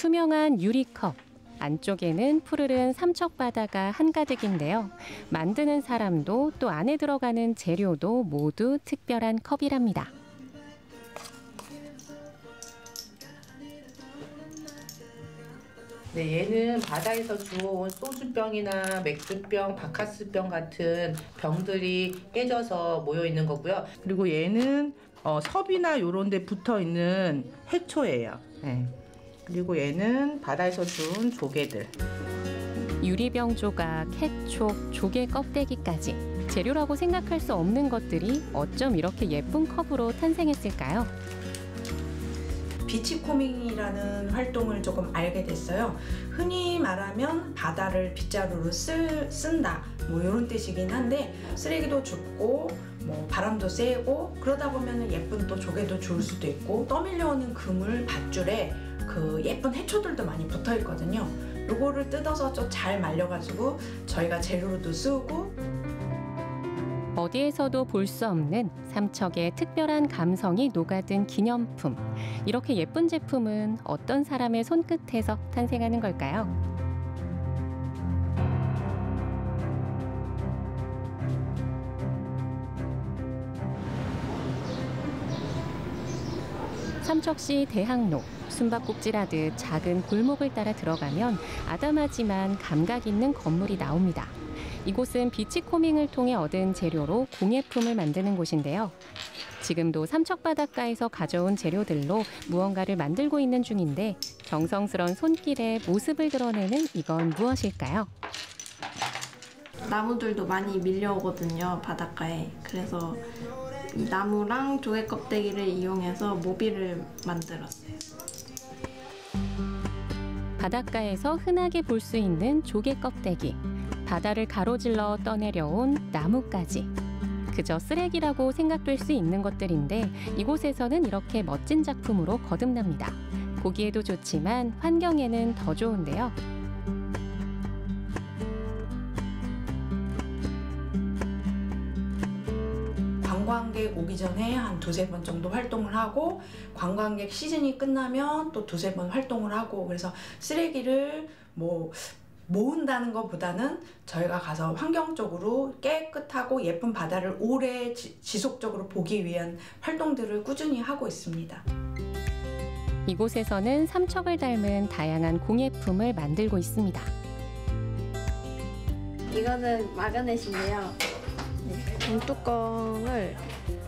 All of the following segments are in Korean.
투명한 유리컵. 안쪽에는 푸르른 삼척바다가 한가득인데요. 만드는 사람도 또 안에 들어가는 재료도 모두 특별한 컵이랍니다. 네, 얘는 바다에서 주워온 소주병이나 맥주병, 바카스병 같은 병들이 깨져서 모여 있는 거고요. 그리고 얘는 섭이나 요런 데 붙어 있는 해초예요. 네. 그리고 얘는 바다에서 준 조개들. 유리병 조각, 해초, 조개 껍데기까지 재료라고 생각할 수 없는 것들이 어쩜 이렇게 예쁜 컵으로 탄생했을까요? 비치코밍이라는 활동을 조금 알게 됐어요. 흔히 말하면 바다를 빗자루로 쓴다 뭐 이런 뜻이긴 한데, 쓰레기도 줍고 뭐 바람도 쐬고 그러다 보면 예쁜 또 조개도 줄 수도 있고, 떠밀려오는 그물 밧줄에 그 예쁜 해초들도 많이 붙어 있거든요. 요거를 뜯어서 좀 잘 말려가지고 저희가 재료로도 쓰고, 어디에서도 볼 수 없는 삼척의 특별한 감성이 녹아든 기념품. 이렇게 예쁜 제품은 어떤 사람의 손끝에서 탄생하는 걸까요? 삼척시 대학로. 숨바꼭질하듯 작은 골목을 따라 들어가면 아담하지만 감각 있는 건물이 나옵니다. 이곳은 비치코밍을 통해 얻은 재료로 공예품을 만드는 곳인데요. 지금도 삼척 바닷가에서 가져온 재료들로 무언가를 만들고 있는 중인데, 정성스런 손길에 모습을 드러내는 이건 무엇일까요? 나무들도 많이 밀려오거든요, 바닷가에. 그래서 이 나무랑 조개 껍데기를 이용해서 모빌을 만들었어요. 바닷가에서 흔하게 볼 수 있는 조개 껍데기, 바다를 가로질러 떠내려온 나무까지. 그저 쓰레기라고 생각될 수 있는 것들인데, 이곳에서는 이렇게 멋진 작품으로 거듭납니다. 보기에도 좋지만 환경에는 더 좋은데요. 관광객 오기 전에 한 두세 번 정도 활동을 하고, 관광객 시즌이 끝나면 또 두세 번 활동을 하고, 그래서 쓰레기를 모은다는 것보다는 저희가 가서 환경적으로 깨끗하고 예쁜 바다를 오래 지속적으로 보기 위한 활동들을 꾸준히 하고 있습니다. 이곳에서는 삼척을 닮은 다양한 공예품을 만들고 있습니다. 이거는 마그넷인데요. 병뚜껑을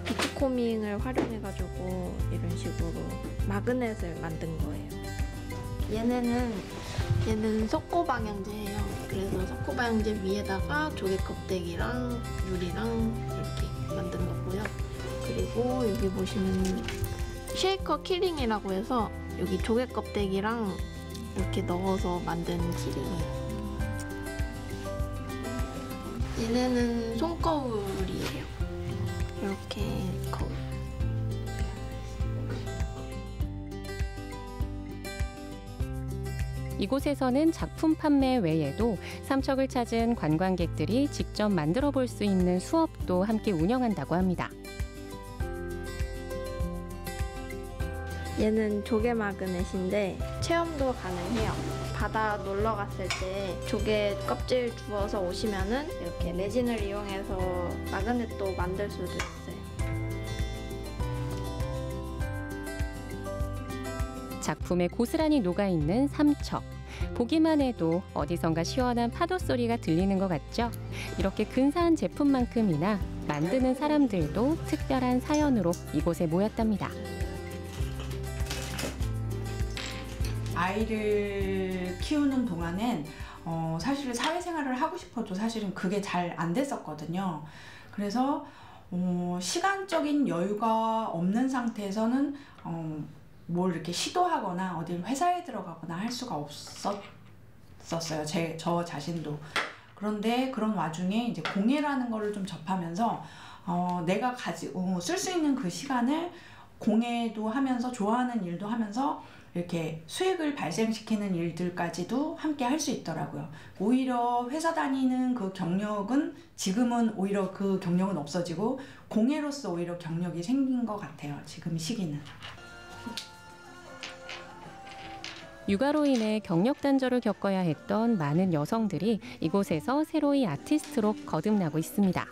비치코밍을 활용해가지고 이런 식으로 마그넷을 만든 거예요. 얘는 석고방향제예요. 그래서 석고방향제 위에다가 조개 껍데기랑 유리랑 이렇게 만든 거고요. 그리고 여기 보시면 쉐이커 키링이라고 해서 여기 조개 껍데기랑 이렇게 넣어서 만든 키링이에요. 얘네는 손거울이에요. 이렇게 거울. 이곳에서는 작품 판매 외에도 삼척을 찾은 관광객들이 직접 만들어 볼 수 있는 수업도 함께 운영한다고 합니다. 얘는 조개 마그넷인데 체험도 가능해요. 바다 놀러 갔을 때 조개 껍질 주워서 오시면은 이렇게 레진을 이용해서 마그넷도 만들 수도 있어요. 작품에 고스란히 녹아있는 삼척. 보기만 해도 어디선가 시원한 파도 소리가 들리는 것 같죠? 이렇게 근사한 제품만큼이나 만드는 사람들도 특별한 사연으로 이곳에 모였답니다. 아이를 키우는 동안엔 사실 사회생활을 하고 싶어도 사실은 그게 잘 안 됐었거든요. 그래서 시간적인 여유가 없는 상태에서는 뭘 이렇게 시도하거나 어딜 회사에 들어가거나 할 수가 없었어요. 저 자신도. 그런데 그런 와중에 이제 공예라는 거를 좀 접하면서 내가 쓸 수 있는 그 시간을 공예도 하면서 좋아하는 일도 하면서 이렇게 수익을 발생시키는 일들까지도 함께 할 수 있더라고요. 오히려 회사 다니는 그 경력은 지금은 오히려 그 경력은 없어지고 공예로서 오히려 경력이 생긴 것 같아요. 지금 시기는. 육아로 인해 경력 단절을 겪어야 했던 많은 여성들이 이곳에서 새로이 아티스트로 거듭나고 있습니다.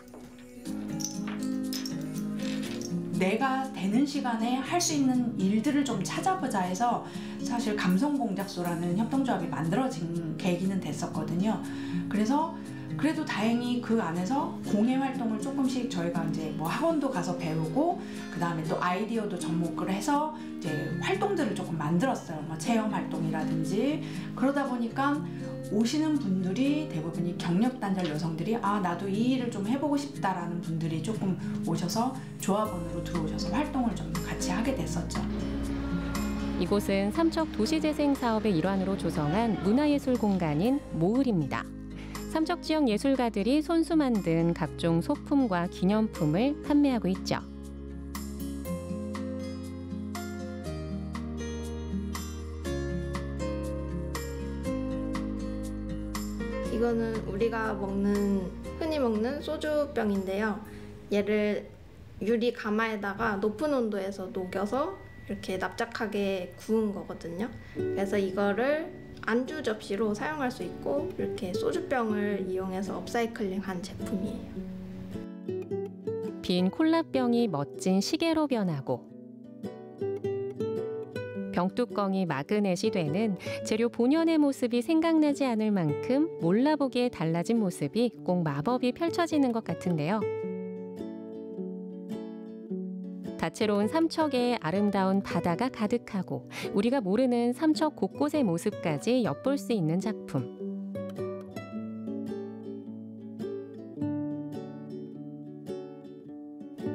내가 되는 시간에 할 수 있는 일들을 좀 찾아보자 해서 사실 감성공작소라는 협동조합이 만들어진 계기는 됐었거든요. 그래서 그래도 다행히 그 안에서 공예 활동을 조금씩 저희가 이제 뭐 학원도 가서 배우고 그 다음에 또 아이디어도 접목을 해서 이제 활동들을 조금 만들었어요. 뭐 체험 활동이라든지. 그러다 보니까 오시는 분들이 대부분이 경력 단절 여성들이 나도 이 일을 좀 해보고 싶다라는 분들이 조금 오셔서 조합원으로 들어오셔서 활동을 좀 같이 하게 됐었죠. 이곳은 삼척 도시재생 사업의 일환으로 조성한 문화예술 공간인 모을입니다. 삼척 지역 예술가들이 손수 만든 각종 소품과 기념품을 판매하고 있죠. 이거는 우리가 흔히 먹는 소주병인데요. 얘를 유리 가마에다가 높은 온도에서 녹여서 이렇게 납작하게 구운 거거든요. 그래서 이거를 안주 접시로 사용할 수 있고 이렇게 소주병을 이용해서 업사이클링한 제품이에요. 빈 콜라병이 멋진 시계로 변하고 병뚜껑이 마그넷이 되는 재료 본연의 모습이 생각나지 않을 만큼 몰라보기에 달라진 모습이 꼭 마법이 펼쳐지는 것 같은데요. 다채로운 삼척의 아름다운 바다가 가득하고 우리가 모르는 삼척 곳곳의 모습까지 엿볼 수 있는 작품.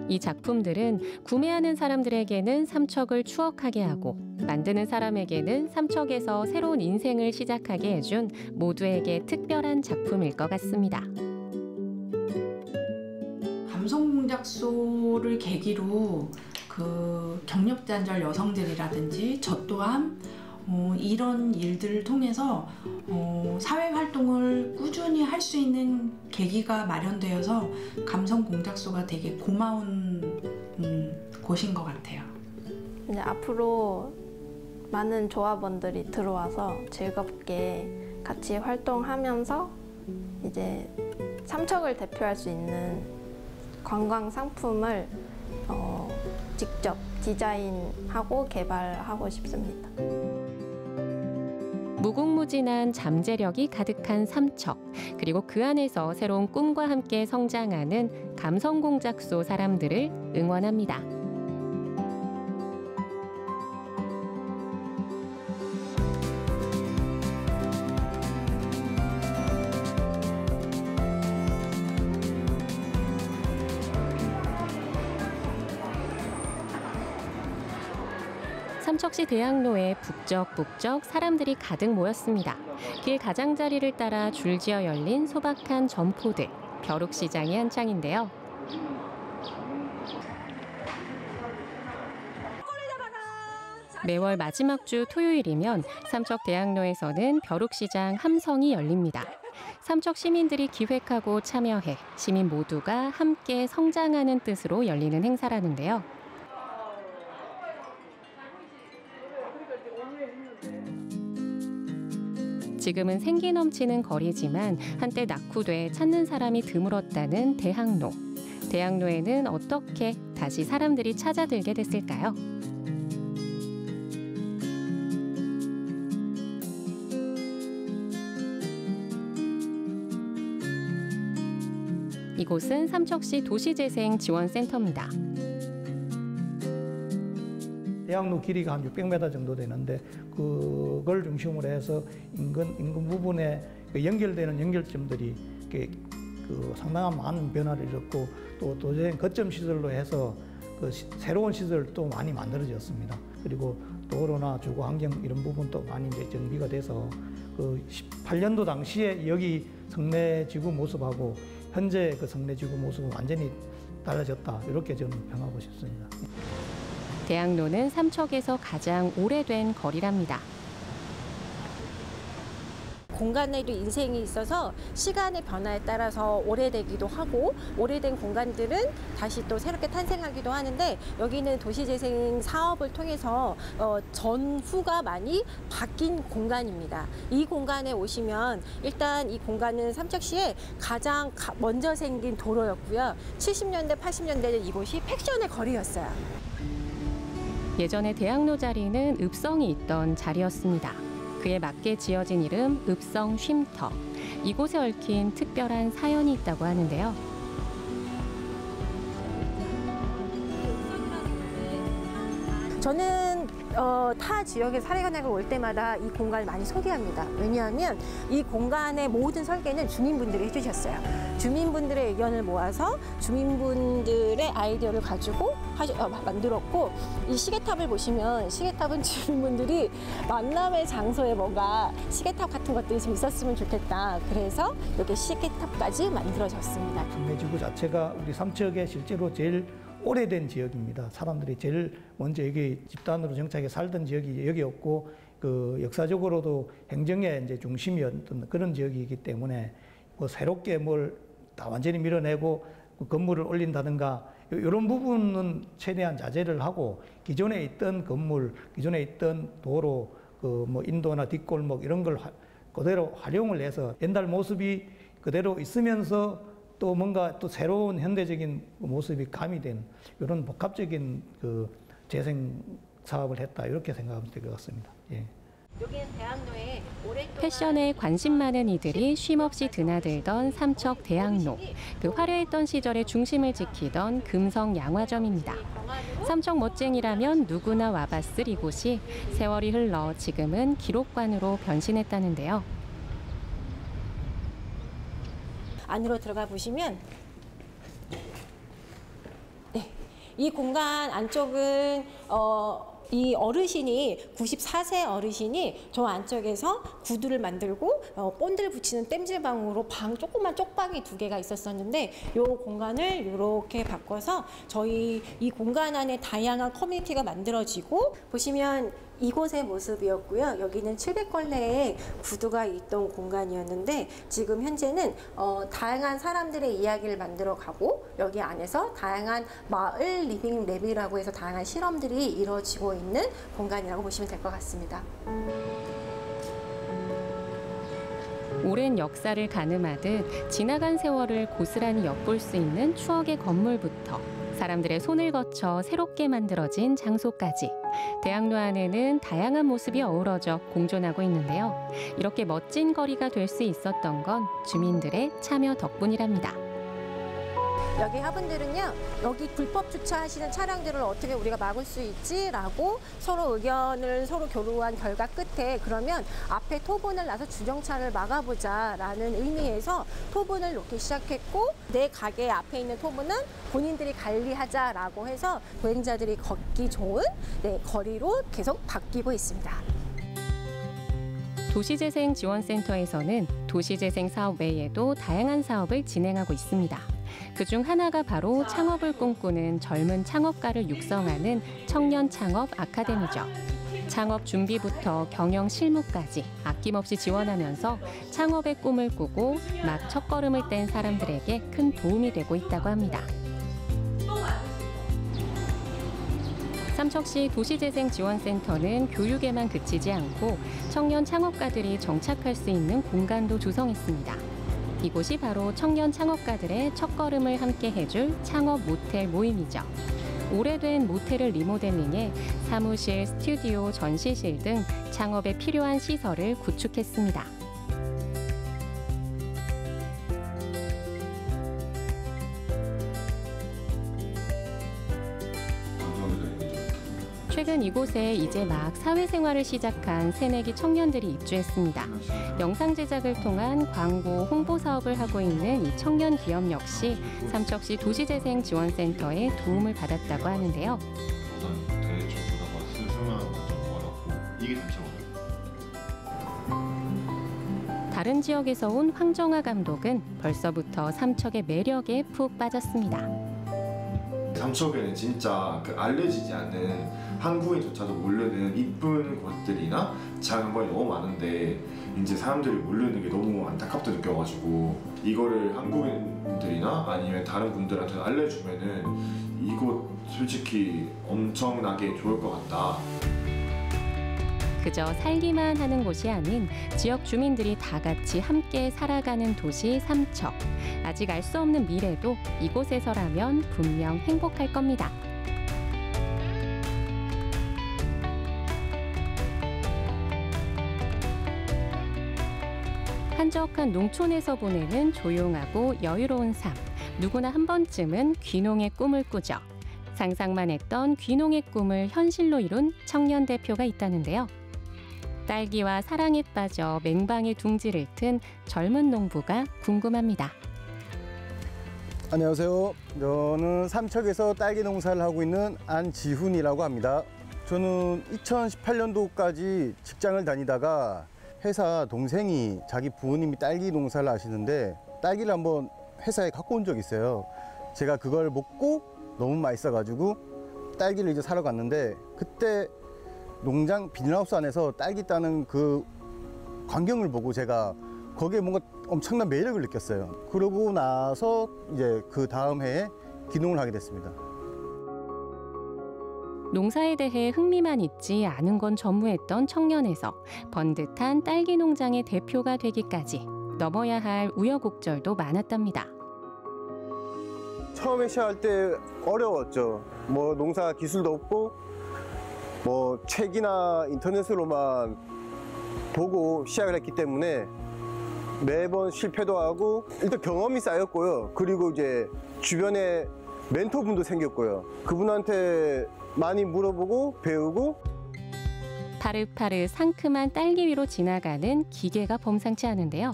이 작품들은 구매하는 사람들에게는 삼척을 추억하게 하고 만드는 사람에게는 삼척에서 새로운 인생을 시작하게 해준 모두에게 특별한 작품일 것 같습니다. 감성공작소를 계기로 그 경력 단절 여성들이라든지 저 또한 이런 일들을 통해서 사회 활동을 꾸준히 할 수 있는 계기가 마련되어서 감성공작소가 되게 고마운 곳인 것 같아요. 이제 앞으로 많은 조합원들이 들어와서 즐겁게 같이 활동하면서 이제 삼척을 대표할 수 있는 관광 상품을 직접 디자인하고 개발하고 싶습니다. 무궁무진한 잠재력이 가득한 삼척, 그리고 그 안에서 새로운 꿈과 함께 성장하는 감성공작소 사람들을 응원합니다. 삼척시 대학로에 북적북적 사람들이 가득 모였습니다. 길 가장자리를 따라 줄지어 열린 소박한 점포들, 벼룩시장이 한창인데요. 매월 마지막 주 토요일이면 삼척 대학로에서는 벼룩시장 함성이 열립니다. 삼척 시민들이 기획하고 참여해 시민 모두가 함께 성장하는 뜻으로 열리는 행사라는데요. 지금은 생기 넘치는 거리지만 한때 낙후돼 찾는 사람이 드물었다는 대학로. 대학로에는 어떻게 다시 사람들이 찾아들게 됐을까요? 이곳은 삼척시 도시재생지원센터입니다. 대학로 길이가 한 600m 정도 되는데 그걸 중심으로 해서 인근 부분에 연결되는 연결점들이 상당한 많은 변화를 일었고 또 도재생 거점 시설로 해서 새로운 시설도 많이 만들어졌습니다. 그리고 도로나 주거 환경 이런 부분도 많이 이제 정비가 돼서 18년도 당시에 여기 성내지구 모습하고 현재 그 성내지구 모습은 완전히 달라졌다, 이렇게 저는 평하고 싶습니다. 대학로는 삼척에서 가장 오래된 거리랍니다. 공간에도 인생이 있어서 시간의 변화에 따라서 오래되기도 하고 오래된 공간들은 다시 또 새롭게 탄생하기도 하는데 여기는 도시재생 사업을 통해서 전후가 많이 바뀐 공간입니다. 이 공간에 오시면 일단 이 공간은 삼척시에 가장 먼저 생긴 도로였고요. 70년대, 80년대는 이곳이 팩션의 거리였어요. 예전에 대학로 자리는 읍성이 있던 자리였습니다. 그에 맞게 지어진 이름 읍성 쉼터. 이곳에 얽힌 특별한 사연이 있다고 하는데요. 저는 타 지역에 사례관광을 올 때마다 이 공간을 많이 소개합니다. 왜냐하면 이 공간의 모든 설계는 주민분들이 해주셨어요. 주민분들의 의견을 모아서 주민분들의 아이디어를 가지고 만들었고 이 시계탑을 보시면 시계탑은 주민분들이 만남의 장소에 뭔가 시계탑 같은 것들이 좀 있었으면 좋겠다. 그래서 이렇게 시계탑까지 만들어졌습니다. 중매지구 자체가 우리 삼척에 실제로 제일 오래된 지역입니다. 사람들이 제일 먼저 여기 집단으로 정착해 살던 지역이 여기였고 그 역사적으로도 행정의 이제 중심이었던 그런 지역이기 때문에 뭐 새롭게 뭘 다 완전히 밀어내고 그 건물을 올린다든가 이런 부분은 최대한 자제를 하고 기존에 있던 건물, 기존에 있던 도로, 그 뭐 인도나 뒷골목 이런 걸 그대로 활용을 해서 옛날 모습이 그대로 있으면서 또 뭔가 또 새로운 현대적인 모습이 가미된 이런 복합적인 그 재생 사업을 했다 이렇게 생각하면 될 것 같습니다. 예. 여기는 대학로에 오랫동안 패션에 관심 많은 이들이 쉼없이 드나들던 삼척 대학로. 그 화려했던 시절의 중심을 지키던 금성 양화점입니다. 삼척 멋쟁이라면 누구나 와봤을 이곳이 세월이 흘러 지금은 기록관으로 변신했다는데요. 안으로 들어가 보시면 네, 이 공간 안쪽은 이 어르신이 94세 어르신이 저 안쪽에서 구두를 만들고 본드를 붙이는 땜질방으로 조그만 쪽방이 2개가 있었었는데 이 공간을 이렇게 바꿔서 저희 이 공간 안에 다양한 커뮤니티가 만들어지고 보시면 이곳의 모습이었고요. 여기는 700걸레의 구두가 있던 공간이었는데 지금 현재는 다양한 사람들의 이야기를 만들어가고 여기 안에서 다양한 마을 리빙 랩이라고 해서 다양한 실험들이 이루어지고 있는 공간이라고 보시면 될 것 같습니다. 오랜 역사를 가늠하듯 지나간 세월을 고스란히 엿볼 수 있는 추억의 건물부터 사람들의 손을 거쳐 새롭게 만들어진 장소까지 대학로 안에는 다양한 모습이 어우러져 공존하고 있는데요. 이렇게 멋진 거리가 될 수 있었던 건 주민들의 참여 덕분이랍니다. 여기 화분들은요, 여기 불법 주차하시는 차량들을 어떻게 우리가 막을 수 있지라고 서로 의견을 교류한 결과 끝에 그러면 앞에 토분을 놔서 주정차를 막아보자라는 의미에서 토분을 놓기 시작했고 내 가게 앞에 있는 토분은 본인들이 관리하자라고 해서 보행자들이 걷기 좋은 거리로 계속 바뀌고 있습니다. 도시재생지원센터에서는 도시재생 사업 외에도 다양한 사업을 진행하고 있습니다. 그중 하나가 바로 창업을 꿈꾸는 젊은 창업가를 육성하는 청년 창업 아카데미죠. 창업 준비부터 경영 실무까지 아낌없이 지원하면서 창업의 꿈을 꾸고 막 첫걸음을 뗀 사람들에게 큰 도움이 되고 있다고 합니다. 삼척시 도시재생지원센터는 교육에만 그치지 않고 청년 창업가들이 정착할 수 있는 공간도 조성했습니다. 이곳이 바로 청년 창업가들의 첫걸음을 함께 해줄 창업 모텔 모임이죠. 오래된 모텔을 리모델링해 사무실, 스튜디오, 전시실 등 창업에 필요한 시설을 구축했습니다. 최근 이곳에 이제 막 사회생활을 시작한 새내기 청년들이 입주했습니다. 영상 제작을 통한 광고, 홍보 사업을 하고 있는 이 청년 기업 역시 삼척시 도시재생지원센터의 도움을 받았다고 하는데요. 우선 대충보다 설명하는 건좀 어렵고 이게 잠시 어려워요. 다른 지역에서 온 황정아 감독은 벌써부터 삼척의 매력에 푹 빠졌습니다. 삼척에는 진짜 그 알려지지 않는 한국인조차도 모르는 이쁜 것들이나 작은 걸 너무 많은데 이제 사람들이 모르는 게 너무 안타깝게 느껴가지고 이거를 한국인들이나 아니면 다른 분들한테 알려주면은 이곳 솔직히 엄청나게 좋을 것 같다. 그저 살기만 하는 곳이 아닌 지역 주민들이 다 같이 함께 살아가는 도시 삼척. 아직 알 수 없는 미래도 이곳에서라면 분명 행복할 겁니다. 한적한 농촌에서 보내는 조용하고 여유로운 삶. 누구나 한 번쯤은 귀농의 꿈을 꾸죠. 상상만 했던 귀농의 꿈을 현실로 이룬 청년 대표가 있다는데요. 딸기와 사랑에 빠져 맹방에 둥지를 튼 젊은 농부가 궁금합니다. 안녕하세요. 저는 삼척에서 딸기 농사를 하고 있는 안지훈이라고 합니다. 저는 2018년도까지 직장을 다니다가 회사 동생이 자기 부모님이 딸기 농사를 하시는데 딸기를 한번 회사에 갖고 온 적이 있어요. 제가 그걸 먹고 너무 맛있어가지고 딸기를 이제 사러 갔는데 그때 농장 비닐하우스 안에서 딸기 따는 그 광경을 보고 제가 거기에 뭔가 엄청난 매력을 느꼈어요. 그러고 나서 이제 그 다음 해에 귀농을 하게 됐습니다. 농사에 대해 흥미만 있지 않은 건 전무했던 청년에서 번듯한 딸기 농장의 대표가 되기까지 넘어야 할 우여곡절도 많았답니다. 처음에 시작할 때 어려웠죠. 뭐 농사 기술도 없고 뭐 책이나 인터넷으로만 보고 시작을 했기 때문에 매번 실패도 하고 일단 경험이 쌓였고요. 그리고 이제 주변에 멘토분도 생겼고요. 그분한테 많이 물어보고 배우고 파릇파릇 상큼한 딸기 위로 지나가는 기계가 범상치 않은데요.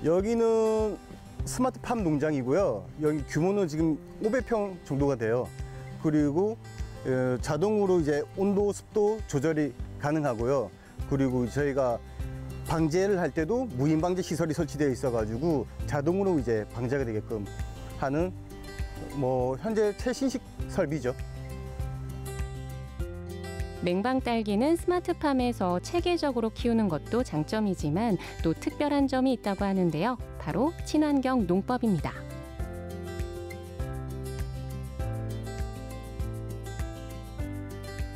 여기는 스마트팜 농장이고요. 여기 규모는 지금 500평 정도가 돼요. 그리고 자동으로 이제 온도, 습도 조절이 가능하고요. 그리고 저희가 방제를 할 때도 무인 방제 시설이 설치되어 있어가지고 자동으로 이제 방제가 되게끔 하는 뭐 현재 최신식 설비죠. 맹방 딸기는 스마트팜에서 체계적으로 키우는 것도 장점이지만 또 특별한 점이 있다고 하는데요. 바로 친환경 농법입니다.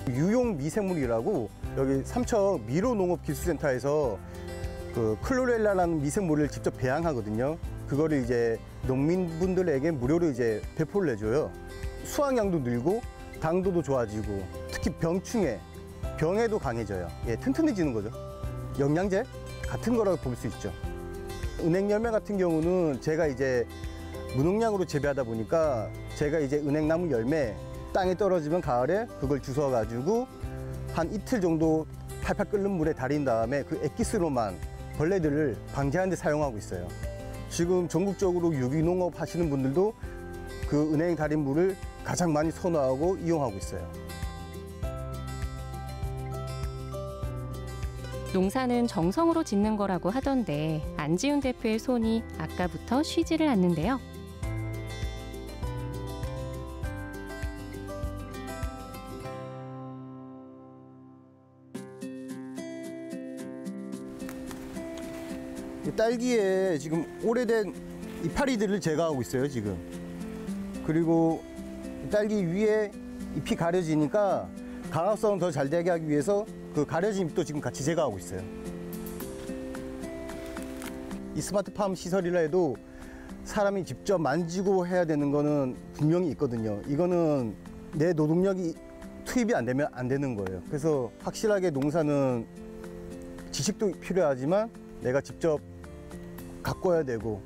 유용 미생물이라고 여기 삼척 미로농업기술센터에서 그 클로렐라라는 미생물을 직접 배양하거든요. 그거를 이제 농민분들에게 무료로 이제 배포를 해줘요. 수확량도 늘고 당도도 좋아지고 특히 병충해, 병에도 강해져요. 예, 튼튼해지는 거죠. 영양제 같은 거라고 볼 수 있죠. 은행 열매 같은 경우는 제가 이제 무농약으로 재배하다 보니까 제가 이제 은행나무 열매 땅에 떨어지면 가을에 그걸 주워 가지고 한 이틀 정도 팔팔 끓는 물에 달인 다음에 그 액기스로만 벌레들을 방제하는 데 사용하고 있어요. 지금 전국적으로 유기농업 하시는 분들도 그 은행 달인 물을 가장 많이 선호하고 이용하고 있어요. 농사는 정성으로 짓는 거라고 하던데 안지훈 대표의 손이 아까부터 쉬지를 않는데요. 딸기에 지금 오래된 이파리들을 제거하고 있어요, 지금. 그리고 딸기 위에 잎이 가려지니까 강화성 더 잘 되게 하기 위해서 그 가려진 잎도 지금 같이 제거하고 있어요. 이 스마트팜 시설이라 해도 사람이 직접 만지고 해야 되는 거는 분명히 있거든요. 이거는 내 노동력이 투입이 안 되면 안 되는 거예요. 그래서 확실하게 농사는 지식도 필요하지만 내가 직접 가꿔야 되고.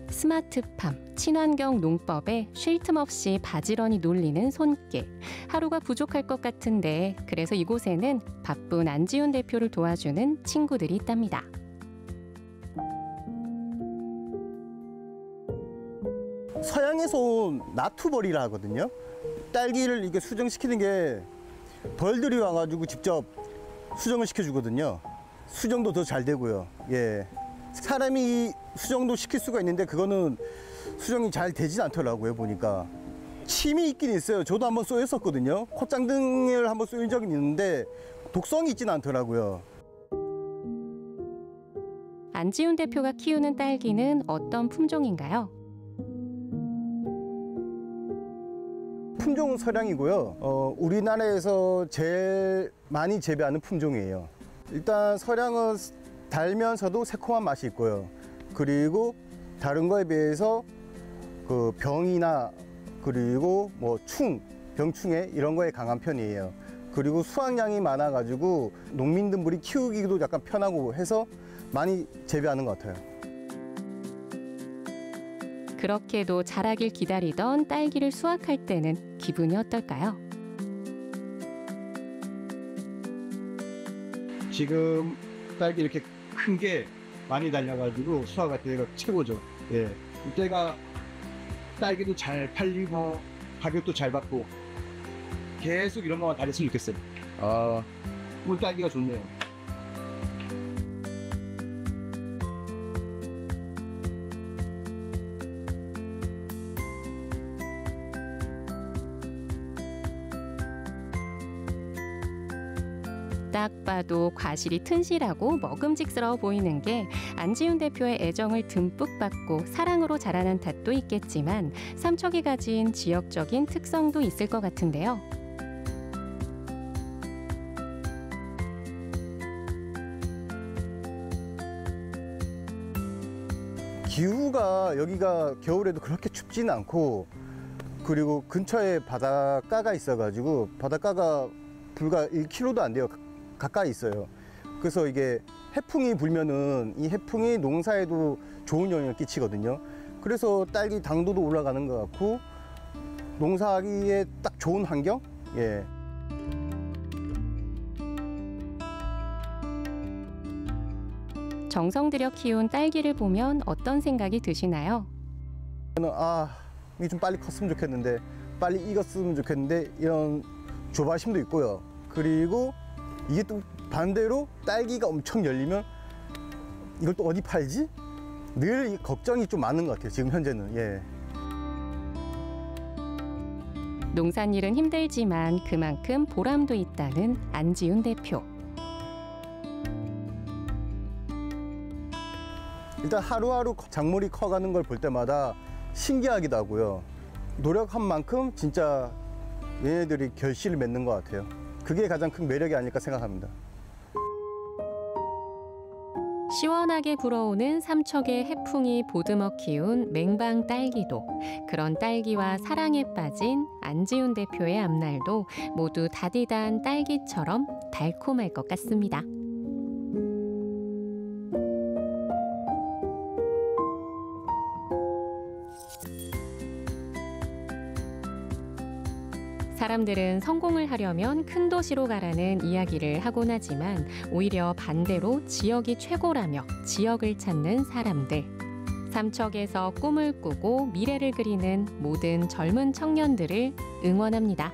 스마트팜, 친환경 농법에 쉴 틈 없이 바지런히 놀리는 손길. 하루가 부족할 것 같은데 그래서 이곳에는 바쁜 안지훈 대표를 도와주는 친구들이 있답니다. 서양에서 온 나투벌이라 하거든요. 딸기를 이렇게 수정시키는 게 벌들이 와가지고 직접 수정을 시켜주거든요. 수정도 더 잘 되고요. 예, 사람이 수정도 시킬 수가 있는데 그거는 수정이 잘 되진 않더라고요, 보니까. 침이 있긴 있어요. 저도 한번 쏘였었거든요. 콧장등을 한번 쏘인 적은 있는데 독성이 있진 않더라고요. 안지훈 대표가 키우는 딸기는 어떤 품종인가요? 품종은 서량이고요. 우리나라에서 제일 많이 재배하는 품종이에요. 일단 서량은 달면서도 새콤한 맛이 있고요. 그리고 다른 거에 비해서 그 병이나 그리고 뭐 병충해 이런 거에 강한 편이에요. 그리고 수확량이 많아가지고 농민들이 키우기도 약간 편하고 해서 많이 재배하는 것 같아요. 그렇게도 자라길 기다리던 딸기를 수확할 때는 기분이 어떨까요? 지금 딸기 이렇게 큰 게 많이 달려가지고 수확할 때가 최고죠. 예, 이때가 딸기도 잘 팔리고 가격도 잘 받고 계속 이런 것만 다녔으면 좋겠어요. 오늘 딸기가 좋네요. 딱 봐도 과실이 튼실하고 먹음직스러워 보이는 게 안지훈 대표의 애정을 듬뿍 받고 사랑으로 자라난 탓도 있겠지만 삼척이 가진 지역적인 특성도 있을 것 같은데요. 기후가 여기가 겨울에도 그렇게 춥지는 않고 그리고 근처에 바닷가가 있어가지고 바닷가가 불과 1km도 안 돼요. 가까이 있어요. 그래서 이게 해풍이 불면은 이 해풍이 농사에도 좋은 영향을 끼치거든요. 그래서 딸기 당도도 올라가는 것 같고 농사하기에 딱 좋은 환경? 예. 정성 들여 키운 딸기를 보면 어떤 생각이 드시나요? 저는 이게 좀 빨리 컸으면 좋겠는데 빨리 익었으면 좋겠는데 이런 조바심도 있고요. 그리고 이게 또 반대로 딸기가 엄청 열리면 이걸 또 어디 팔지? 늘 이 걱정이 좀 많은 것 같아요. 지금 현재는. 예. 농산일은 힘들지만 그만큼 보람도 있다는 안지훈 대표. 일단 하루하루 작물이 커가는 걸 볼 때마다 신기하기도 하고요. 노력한 만큼 진짜 얘네들이 결실을 맺는 것 같아요. 그게 가장 큰 매력이 아닐까 생각합니다. 시원하게 불어오는 삼척의 해풍이 보듬어 키운 맹방 딸기도, 그런 딸기와 사랑에 빠진 안지훈 대표의 앞날도 모두 다디단 딸기처럼 달콤할 것 같습니다. 사람들은 성공을 하려면 큰 도시로 가라는 이야기를 하곤 하지만 오히려 반대로 지역이 최고라며 지역을 찾는 사람들. 삼척에서 꿈을 꾸고 미래를 그리는 모든 젊은 청년들을 응원합니다.